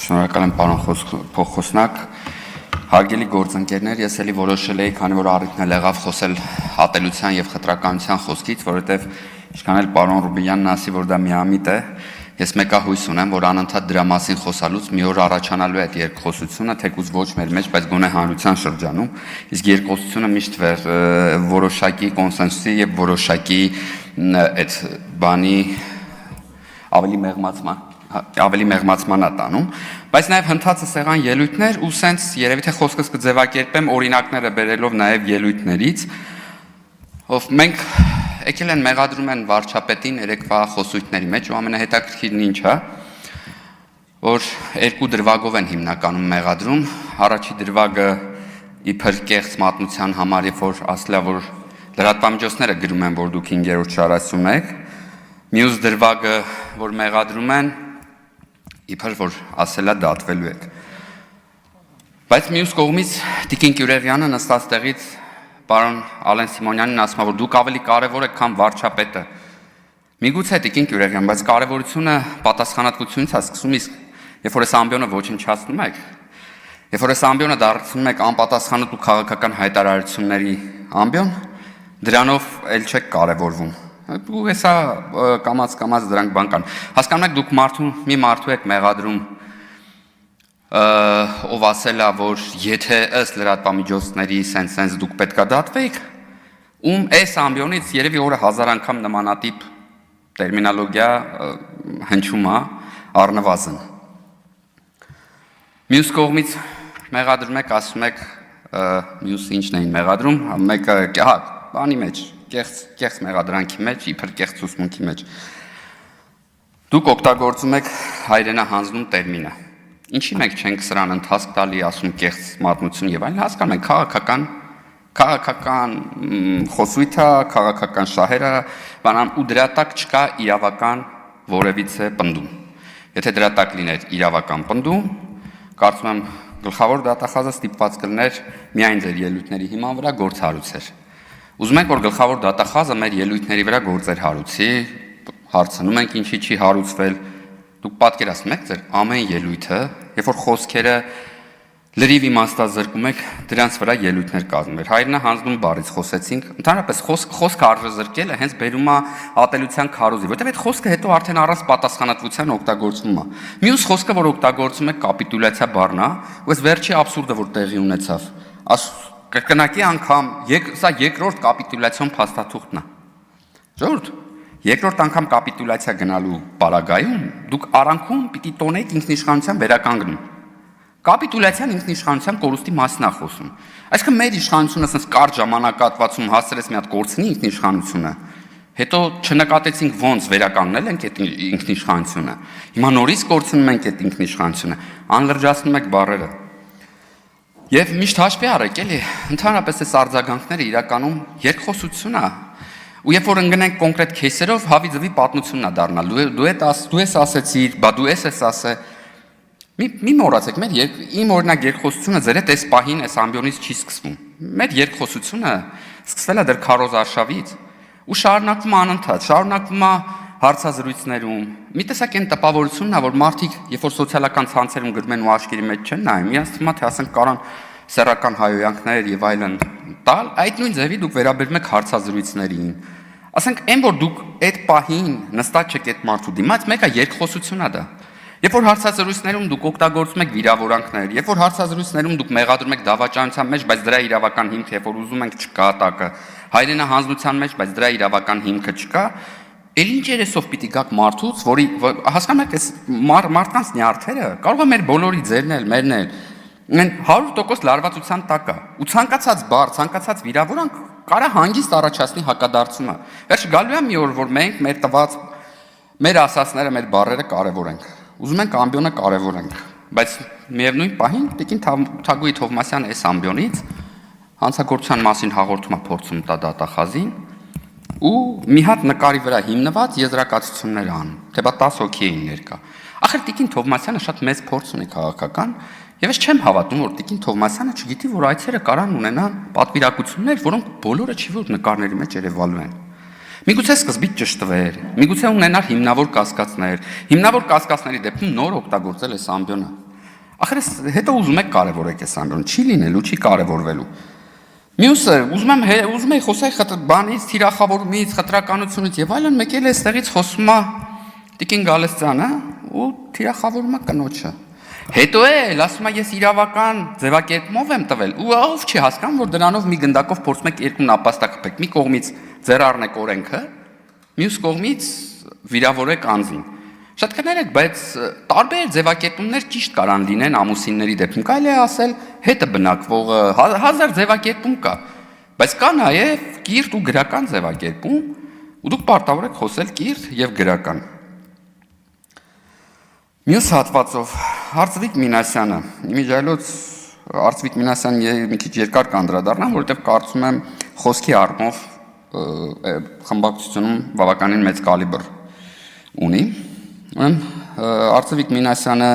Շնորհակալ եմ պարոն փոխխոսնակ, հարգելի գործընկերներ, ես էլի որոշել էի, քանի որ առիթն էլ եղավ խոսել ատելության եւ խտրականության խոսքից, որովհետեւ ինչքան էլ պարոն Ռուբինյանն ասի, որ դա միամիտ է, ես մեկահույս ունեմ, որ անընդհատ դրա մասին խոսալուց մի օր առաջանալու է այդ երկխոսությունը, թեկուզ ոչ մեր մեջ, բայց գոնե հանրության շրջանում, իսկ երկխոսությունը միշտ որոշակի կոնսենսուսի եւ որոշակի այդ բանի ավելի մեղմացման է տանում, բայց նաև հնդածը սեղան ելույթներ ու սենց երևի թե խոսքս կձևակերպեմ օրինակները բերելով նաև ելույթներից, ով մենք եկել են մեղադրում են վարչապետին երեկվա խոսույթների մեջ ու ամենահետաքրքիրն ինչ է, որ երկու դրվագով են հիմնականում մեղադրում, առաջի դրվագը իբր կեղծ մատնության համար, երբ որ ասել է, որ լրատվամիջոցները գրում են, որ դուք 5-րդ շարասյուն եք, մյուս դրվագը, որ մեղադրում են, իբր որ ասել է դատվելու եք։ Բայց մյուս կողմից Տիկին Կյուրեղյանը նստած տեղից պարոն Ալեն Սիմոնյանին ասում է, որ դուք ավելի կարևոր եք, քան վարչապետը։ Միգուցե Տիկին Կյուրեղյան, բայց կարևորությունը պատասխանատվությունից է սկսում, իսկ երբ որ այս ամբիոնը ոչնչացնում եք, երբ որ այս ամբիոնը դարձնում եք անպատասխանատու քաղաքական հայտարարությունների ամբիոն, դրանով էլ չեք կարևորվում։ Ու հեսա կամած դրանք բան կան։ Հասկանում եք դուք մի մարդու եք մեղադրում, ով ասել է, որ եթե ըստ լրատվամիջոցների սենց դուք պետքա դատվեիք, ում այս ամբիոնից երևի օրը 1000 անգամ նմանատիպ տերմինոլոգիա հնչում է առնվազն։ Մյուս կողմից մեղադրում եք, ասում եք, մյուս ինչն էին մեղադրում, մեկը բանի մեջ կեղծ մեղադրանքի մեջ, իբր կեղծ ուսմունքի մեջ։ Դուք օգտագործում եք հայրենահանձնում տերմինը։ Ինչի մենք չենք սրան ընթացք տալի, ասում կեղծ մատնություն եւ այլն, հասկանում ենք քաղաքական խոսույթը, քաղաքական շահերը, բանամ ու դրա տակ չկա իրավական որևիցե պնդում։ Եթե դրա տակ լիներ իրավական պնդում, կարծում եմ գլխավոր դատախազը ստիպված կլներ միայն ձեր ելույթների հիման վրա գործառույթեր։ Ուզում ենք, որ գլխավոր դատախազը մեր ելույթների վրա գործեր հարուցի, հարցնում ենք ինչի չի հարուցվել, դուք պատկերացնում եք ձեր ամեն ելույթը, երբ որ խոսքերը լրիվ իմաստազրկում եք, դրանց վրա ելույթներ կազմում եք։ Հայրենահանձնում բառից խոսեցինք, ընդհանրապես խոսքը արժեզրկելը հենց բերում է ատելության քարոզի, որտեղ այդ խոսքը հետո արդեն առանց պատասխանատվության օգտագործվում է։ Մյուս խոսքը, որ օգտագործում եք կապիտուլյացիա բառն է, ու այս վերջի աբսուրդը, որ տեղի ունեցավ, կրկնակի անգամ, սա երկրորդ կապիտուլյացիոն փաստաթուղթն է։ Ժողովուրդ, երկրորդ անգամ կապիտուլյացիա գնալու պարագայում դուք արանքում պիտի տոնեք ինքնիշխանության վերականգնում։ Կապիտուլյացիան ինքնիշխանության կորուստի մասն է խոսում։ Այսինքն մեր իշխանությունը ասես կարճ ժամանակահատվածում հասցրեց մի հատ կորցնի ինքնիշխանությունը, հետո չնկատեցինք ոնց վերականգնել ենք այդ ինքնիշխանությունը։ Հիմա նորից կորցնում ենք այդ ինքնիշխանությունը, անլրջացնում եք բառերը։ Եվ միշտ հաշվի առեք, էլի, ընդհանրապես այս արձագանքները իրականում երկխոսություն է։ Ու երբ որ ընկնենք կոնկրետ քեյսերով, հավի ձվի պատմությունն է դառնալ։ Դու ես ասեցիր, բա դու ես ասե։ Մի մոռացեք, իմ օրինակ երկխոսությունը ձեր հետ այս պահին այս ամբիոնից չի սկսվում։ Մեր երկխոսությունը սկսվել է դեռ Քարոզ Արշավից ու շարունակվում է անընդհատ, շարունակվում է հարցազրույցներում։ Մի տեսակ այն տպավորությունն է, որ մարդիկ, երբ որ սոցիալական ցանցերում գրում են ու աշկերի մեջ չեն նայում, իրանց թվում է, թե ասենք կարան սեռական հայոյանքներ եւ այլն տալ, այդ նույն ձևի դուք վերաբերում եք հարցազրույցներին։ Ասենք այն, որ դուք այդ պահին նստած չեք այդ մարդու դիմաց, մեկը երկխոսություն է դա։ Երբ որ հարցազրույցներում դուք օգտագործում եք վիրավորանքներ, երբ որ հարցազրույցներում դուք մեղադրում եք դավաճանության մեջ, բայց դրա իրավական հիմք, երբ որ ուզում ենք չկա տակը, հայրենահանձնության մեջ, բայց դրա իրավական հիմքը չկա, էլ ինչ երեսով պիտի գաք մարդուց, որի հասկանում եք, այս մարդկանց նյարդերը կարող է մեր բոլորի ձերն էլ, մերն էլ 100% լարվածության տակ է։ Ու ցանկացած բառ, ցանկացած վիրավորանք կարա հանգիստ առաջացնի հակադարձումը։ Վերջը գալու է մի օր, որ մենք մեր տված մեր ասածները, մեր բառերը կարևորենք։ Ուզում ենք ամբիոնը կարևորենք, բայց միևնույն պահին Տիկին Թագուհի Թովմասյանը այս ամբիոնից հանցագործության մասին հաղորդում է փորձում տա դատախազին ու մի հատ նկարի վրա հիմնված եզրակացություններ անում, թե բա 10 հոգի էին ներկա։ Ախր Տիկին Թովմասյանը շատ մեծ փորձ ունի քաղաքական, եւ ես չեմ հավատում, որ Տիկին Թովմասյանը չգիտի, որ այցերը կարան ունենան պատվիրակություններ, որոնք բոլորը չի որ նկարների մեջ երևալու են։ Միգուցե սկզբից ճշտվեր, միգուցե ունենար հիմնավոր կասկածներ, հիմնավոր կասկածների դեպքում նոր օգտագործել այս ամբիոնը։ Ախր հետո ուզում եք կարևորեք այս ամենը, չի լինելու, չի կարևորվելու։ Մյուսը ուզում եմ խոսել բանից, թիրախավորումից, խտրականությունից եւ այլն, մեկ էլ էստեղից խոսում է Տիկին Գալստյանը ու թիրախավորում է կնոջը։ Հետո էլ ասում է ես իրավական ձևակերպումով եմ տվել ու ով չի հասկանում որ դրանով մի գնդակով փորձում եք երկու նապաստակ խփեք մի կողմից ձեռ առնեք օրենքը մյուս կողմից վիրավորեք անձին շատ կներեք բայց տարբեր ձևակերպումներ ճիշտ կարան լինեն ամուսինների դեպքում կարելի է ասել հետը բնակվողը հազար ձևակերպում կա բայց կա նաև կիրթ ու գրական ձևակերպում ու դուք պարտավոր եք խոսել կիրթ եւ գրական Մյուս հատվածով Արծվիկ Մինասյանը, իմիջայլոց Արծվիկ Մինասյանն մի քիչ երկար կանդրադառնամ, որովհետև կարծում եմ խոսքի առումով խմբակցությունում բավականին մեծ կալիբր ունի։ Արծվիկ Մինասյանը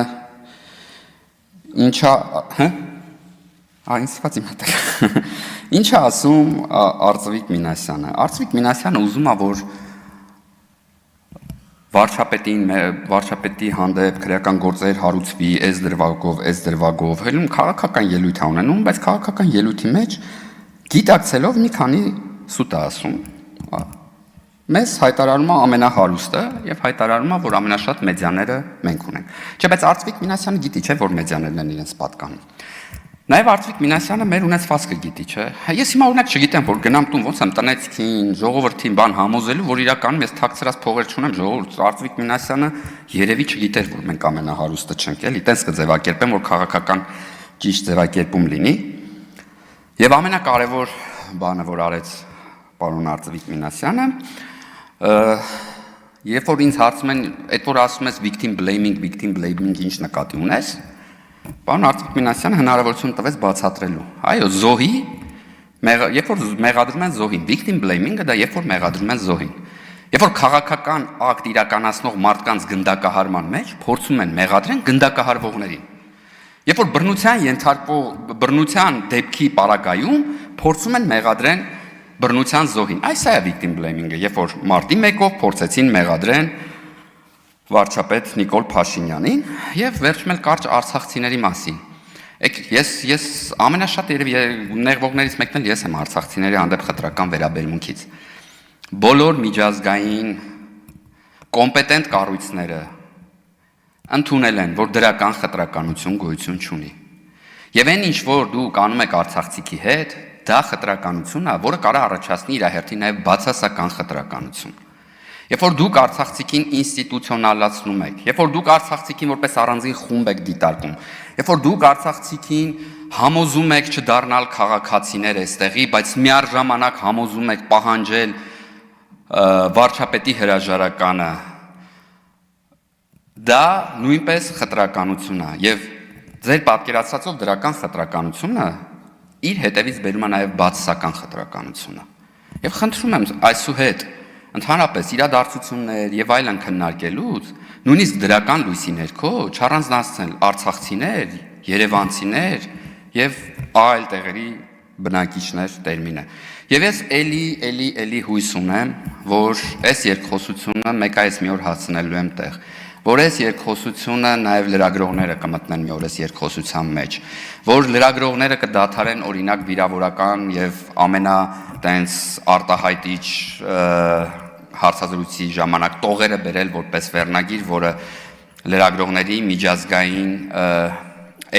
ինչ է ասում Արծվիկ Մինասյանը։ Արծվիկ Մինասյանը ուզում է, որ վարչապետի հանդեպ քրեական գործեր հարուցվի, այս դրվագով, հելում քաղաքական ելույթ է ունենում, բայց քաղաքական ելույթի մեջ գիտակցելով մի քանի սուտ է ասում։ Մեզ հայտարարում է ամենահարուստը եւ հայտարարում է, որ ամենաշատ մեդիաները մենք ունենք։ Չէ, բայց Արծվիկ Մինասյանը գիտի, չէ, որ մեդիաներն են իրենց պատկանում։ Նաև Արծվիկ Մինասյանը մեր ունեցվածքը գիտի, չէ։ Ես հիմա օրինակ չգիտեմ, որ գնամ տուն ոնց եմ տնեցքին, ժողովրդին բան համոզելու, որ իրականում ես թաքցրած փողեր չունեմ, ժողովուրդ Արծվիկ Մինասյանը երևի չգիտեր, որ մենք ամենահարուստը չենք, էլի, տենց կձևակերպեմ, որ քաղաքական ճիշտ ձևակերպում լինի։ Եվ ամենակարևոր բանը, որ արեց պարոն Արծվիկ Մինասյանը, երբ որ ինձ հարցում են, այդ որ ասում ես victim blaming ինչ նկատի ունես, Պարոն Արծվիկ Մինասյանը հնարավորություն տվեց բացատրելու։ Այո, զոհի, երբ որ մեղադրում են զոհին, victim blaming-ը դա երբ որ մեղադրում են զոհին։ Երբ որ քաղաքական ակտ իրականացնող մարդկանց գնդակահարման մեջ փորձում են մեղադրեն գնդակահարվողներին։ Երբ որ բռնության դեպքի պարագայում փորձում են մեղադրեն բռնության զոհին։ Այս է victim blaming-ը, երբ որ մարտի 1-ով փորձեցին մեղադրեն վարչապետ Նիկոլ Փաշինյանին եւ վերջում էլ կարճ արցախցիների մասին։ Ես ամենաշատ երևի նեղվողներից մեկն էլ ես եմ արցախցիների հանդեպ խտրական վերաբերմունքից։ Բոլոր միջազգային կոմպետենտ կառույցները ընդունել են, որ դրական խտրականություն գոյություն չունի։ Եվ այն ինչ որ դուք անում եք արցախցիքի հետ, դա խտրականություն է, որը կարող է առաջացնի իր հերթին նաեւ բացասական խտրականություն։ Երբ որ դուք արցախցիքին ինստիտուցիոնալացնում եք, երբ որ դուք արցախցիքին որպես առանձին խումբ եք դիտարկում, երբ որ դուք արցախցիքին համոզում եք չդառնալ քաղաքացիներ այստեղի, բայց միառժամանակ համոզում եք պահանջել վարչապետի հրաժարականը, դա նույնպես խտրականություն է եւ ձեր պատկերացածով դրական խտրականությունը իր հետևից բերում է նաեւ բացասական խտրականությունը։ Եվ խնդրում եմ այսուհետ Ընդհանրապես իրադարձություններ եւ այլն քննարկելուց նույնիսկ դրական լույսի ներքո չառանձնացնել արցախցիներ, երևանցիներ եւ այլ տեղերի բնակիչներ տերմինը։ Եվ ես էլի հույս ունեմ, որ այս երկխոսությունը մեկ այս մի օր հասնելու եմ տեղ, որ այս երկխոսությունը նաեւ լրագրողները կմտնեն մի օր այս երկխոսության մեջ, որ լրագրողները կդադարեն օրինակ վիրավորական եւ ամենա տենց արտահայտիչ հարցազրույցի ժամանակ տողերը բերել որպես վերնագիր, որը լրագրողների միջազգային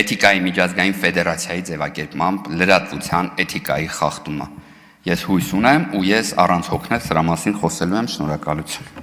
էթիկայի միջազգային ֆեդերացիայի ձևակերպմամբ լրատվության էթիկայի խախտումը։ Ես հույս ունեմ ու ես առանց հոգնել սրա մասին խոսելու եմ, շնորհակալություն։